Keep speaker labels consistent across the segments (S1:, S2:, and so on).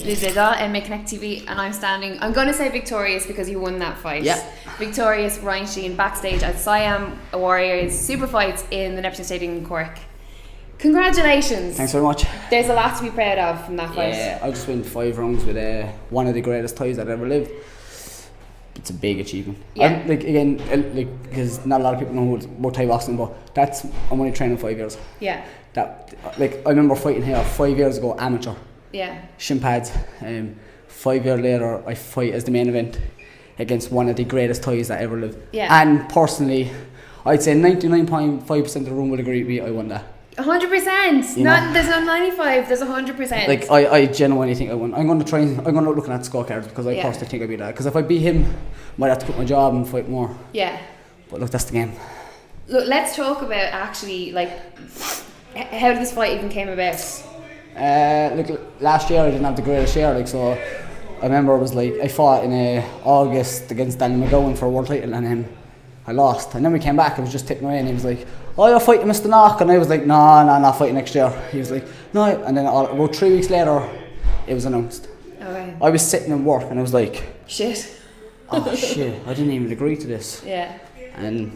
S1: Lydia Des Dolles, MakeConnect TV, and I'm standing, I'm going to say victorious because you won that fight.
S2: Yeah.
S1: Victorious Ryan Sheehan backstage at Siam Warriors Superfights in the Neptune Stadium in Cork. Congratulations.
S2: Thanks very much.
S1: There's a lot to be proud of from that fight.
S2: Yeah, I just went 5 rounds with one of the greatest Thais I've ever lived. It's a big achievement.
S1: Yeah.
S2: Because not a lot of people know about Thai boxing, but I'm only training 5 years.
S1: Yeah.
S2: I remember fighting here 5 years ago, amateur.
S1: Yeah.
S2: Shin pads. 5 years later, I fight as the main event against one of the greatest Thais that ever lived.
S1: Yeah.
S2: And personally, I'd say 99.5% of the room would agree with me. I won that.
S1: 100%. There's not 95. There's 100%.
S2: Like I genuinely think I won. I'm going to look at scorecards because I personally think I beat that. Because if I beat him, I might have to quit my job and fight more.
S1: Yeah.
S2: But look, that's the game.
S1: Look, let's talk about actually how this fight even came about.
S2: Last year I didn't have the greatest year. So I remember it was I fought in August against Danny McGowan for a world title and then I lost. And then we came back. I was just tipping away and he was like, "Oh, you're fighting Mr. Knock," and I was like, "No, not fighting next year." He was like, "No," and then about 3 weeks later, it was announced.
S1: Okay.
S2: I was sitting in work and I was like,
S1: "Shit."
S2: Oh shit! I didn't even agree to this.
S1: Yeah.
S2: And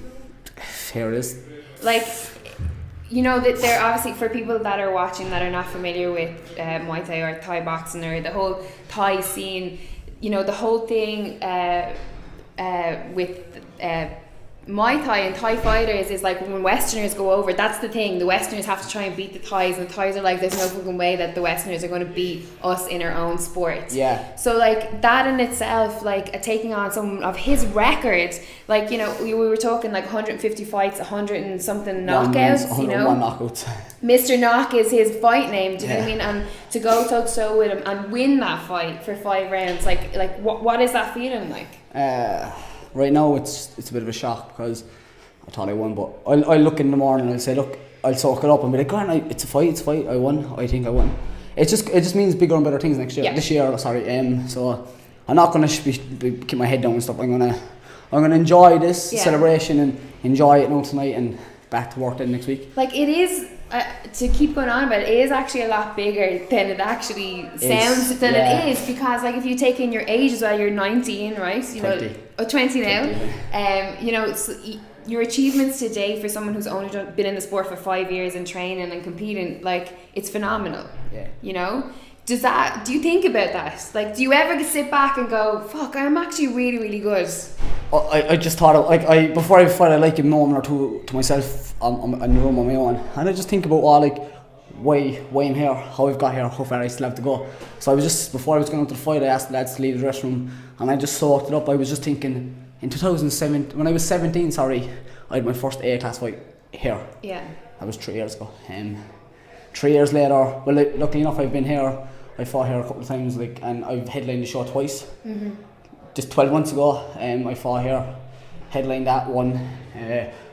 S2: here it is.
S1: That they're obviously, for people that are watching that are not familiar with Muay Thai or Thai boxing or the whole Thai scene, the whole thing with Muay Thai and Thai fighters is when Westerners go over, that's the thing. The Westerners have to try and beat the Thais, and the Thais are like, there's no fucking way that the Westerners are going to beat us in our own sport.
S2: Yeah.
S1: So that in itself, taking on some of his record, we were talking 150 fights, 100 and something knockouts.
S2: 101 knockouts.
S1: Mr. Knock is his fight name. Do you know what I mean? And to go toe to toe with him and win that fight for 5 rounds, what is that feeling like?
S2: Right now it's a bit of a shock because I thought I won, but I'll look in the morning and I'll say, look, I'll soak it up and be like, "Go on, it's a fight, I won, I think I won." It just means bigger and better things next year.
S1: Yeah.
S2: This year, so I'm not gonna keep my head down and stuff. I'm gonna enjoy this celebration and enjoy it now tonight and back to work then next week.
S1: It is to keep going on about it is actually a lot bigger than it actually sounds it is, because if you take in your age as well, you're 19, right? 20 now. 20. Your achievements today for someone who's only been in the sport for 5 years and training and competing, it's phenomenal.
S2: Yeah.
S1: Do you think about that? Do you ever sit back and go, "Fuck, I'm actually really, really good"?
S2: I just thought before I fight, I like a moment or two to myself in the room on my own, and I just think about why I'm here, how I've got here, how far I still have to go. So I was just, before I was going out to the fight, I asked the lads to leave the dressing room and I just soaked it up. I was just thinking, in 2007, when I was 17, I had my first A-class fight here.
S1: Yeah.
S2: That was 3 years ago. 3 years later, luckily enough, I've been here. I fought here a couple of times, and I've headlined the show twice. Mm-hmm. Just 12 months ago, I fought here, headlined that one.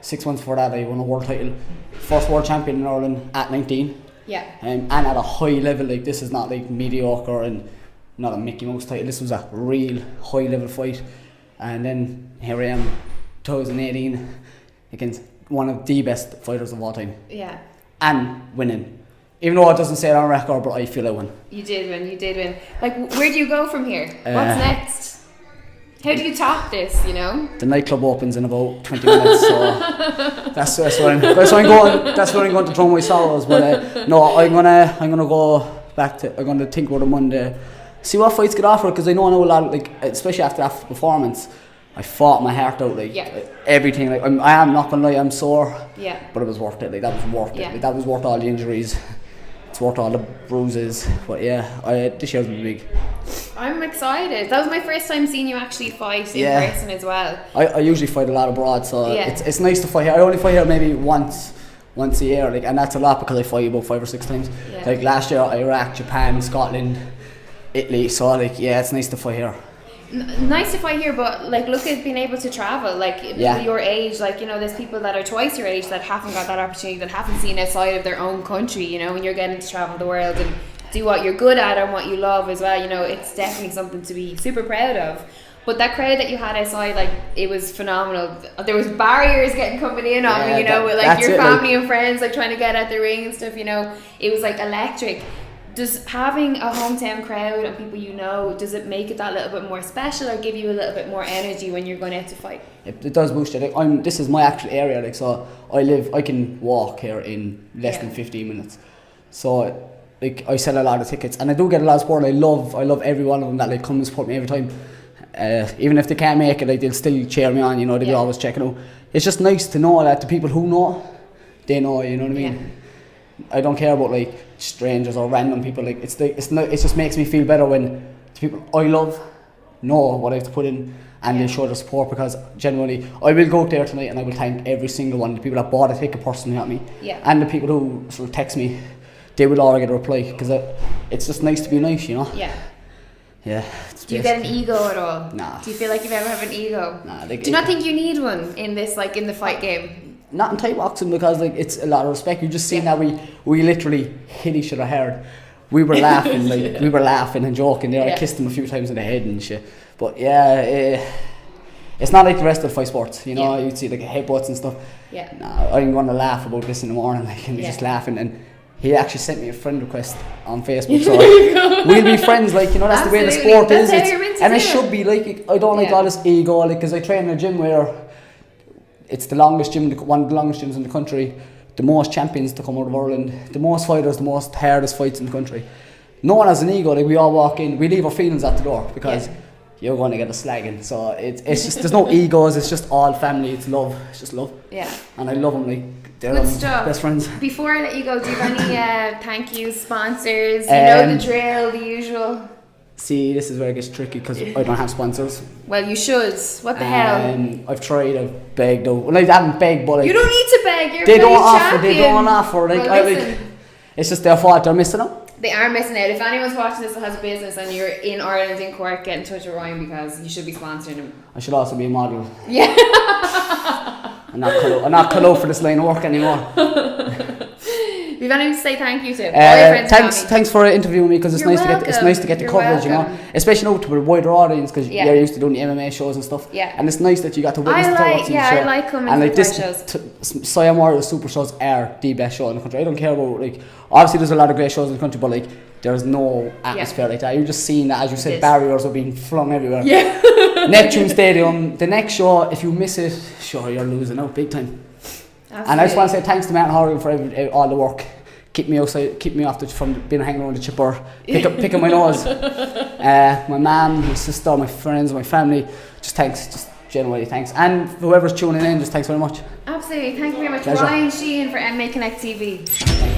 S2: 6 months before that, I won a world title. First world champion in Ireland at 19.
S1: Yeah.
S2: And at a high level, this is not mediocre and not a Mickey Mouse title. This was a real high level fight. And then here I am, 2018, against one of the best fighters of all time.
S1: Yeah. And
S2: winning. Even though it doesn't say it on record, but I feel I won.
S1: You did win. Where do you go from here? What's next? How do you top this,
S2: The nightclub opens in about 20 minutes, so that's where I'm going. That's where I'm going to throw my sorrows. But no, I'm gonna go back to. I'm gonna think about it Monday, see what fights get offered, because I know a lot. Especially after that performance, I fought my heart out. Everything. I am not gonna lie, I'm sore. Yeah. But it was worth it. That was worth it. That was worth all the injuries. It's worth all the bruises. But this year's been big.
S1: I'm excited. That was my first time seeing you actually fight in person as well.
S2: I usually fight a lot abroad, so it's nice to fight here. I only fight here maybe once a year, and that's a lot because I fight about 5 or 6 times. Yeah. Last year, Iraq, Japan, Scotland, Italy. So it's nice to fight here.
S1: Nice to fight here, but look at being able to travel. Your age, there's people that are twice your age that haven't got that opportunity, that haven't seen outside of their own country. When you're getting to travel the world and do what you're good at and what you love as well. It's definitely something to be super proud of. But that crowd that you had outside, it was phenomenal. There was barriers coming in on me, with your family and friends trying to get at the ring and stuff. It was electric. Does having a hometown crowd and people you know, does it make it that little bit more special or give you a little bit more energy when you're going out to fight?
S2: It does boost it. Like, this is my actual area, like, so I can walk here in less than 15 minutes. So like I sell a lot of tickets and I do get a lot of support. I love every one of them that like come and support me every time. Even if they can't make it, like they'll still cheer me on, you know, they'll be always checking out. It's just nice to know that the people who know, they know, you know what I mean? Yeah. I don't care about like strangers or random people. Like it just makes me feel better when the people I love know what I have to put in and they show their support, because genuinely I will go out there tonight and I will thank every single one, the people that bought a ticket personally at me, and the people who sort of text me, they will all get a reply, because it's just nice to be nice, you know. Yeah.
S1: Do you get an ego at all?
S2: Nah.
S1: Do you feel like you ever have an ego?
S2: Nah.
S1: Do you not think you need one in this, like in the fight game?
S2: Not in Thai boxing, because like it's a lot of respect. You just seen that we literally hit each other hard. We were laughing, like we were laughing and joking there. I kissed him a few times in the head and shit. But it's not like the rest of the fight sports, you know. You'd see like headbutts and stuff. Nah, I'm gonna laugh about this in the morning, like, and we're just laughing. And he actually sent me a friend request on Facebook, so we'll be friends, like, you know. That's the way the sport is, and it should be. Like, I don't like all this ego, like, because I train in a gym where it's the longest gym, one of the longest gyms in the country, the most champions to come out of Ireland, the most fighters, the most hardest fights in the country. No one has an ego. Like, we all walk in, we leave our feelings at the door, because you're going to get a slagging. So it's just, there's no egos, it's just all family, it's love, it's just love. And I love them, like, they're best friends.
S1: Before I let you go, do you have any thank you sponsors? You know the drill, the usual.
S2: See, this is where it gets tricky, because I don't have sponsors.
S1: Well, you should. What the hell?
S2: I've tried, I've begged out. Well, I haven't begged, but like,
S1: you don't need to beg. You're
S2: they
S1: a
S2: don't offer.
S1: champion.
S2: They don't offer. Like,
S1: well,
S2: it's just their fault. They're missing out.
S1: They are missing out. If anyone's watching this that has a business and you're in Ireland, in Cork, get in touch with Ryan, because you should be sponsoring him.
S2: I should also be a model.
S1: Yeah.
S2: I'm not cut out for this line of work anymore.
S1: Do you have anything to say thank you to?
S2: Thanks for interviewing me, because it's nice to get the coverage, you know, espespecially now to a wider audience, because you're used to doing the MMA shows and stuff. And it's nice that you got to witness the boxing show.
S1: I like coming to the shows.
S2: Siam Warriors Super shows are the best show in the country. I don't care about, like, obviously there's a lot of great shows in the country, but like, there's no atmosphere like that. You're just seeing that, as you said, barriers are being flung everywhere. Neptune Stadium, the next show, if you miss it, sure, you're losing out big time. Absolutely. And I just want to say thanks to Martin Horgan for all the work. Keep me outside, keep me off from being hanging around the chipper, picking my nose. My mum, my sister, my friends, my family, just thanks, just genuinely thanks. And whoever's tuning in, just thanks very much.
S1: Absolutely, thank you very much.
S2: Pleasure.
S1: Ryan Sheehan for MMA Connect TV.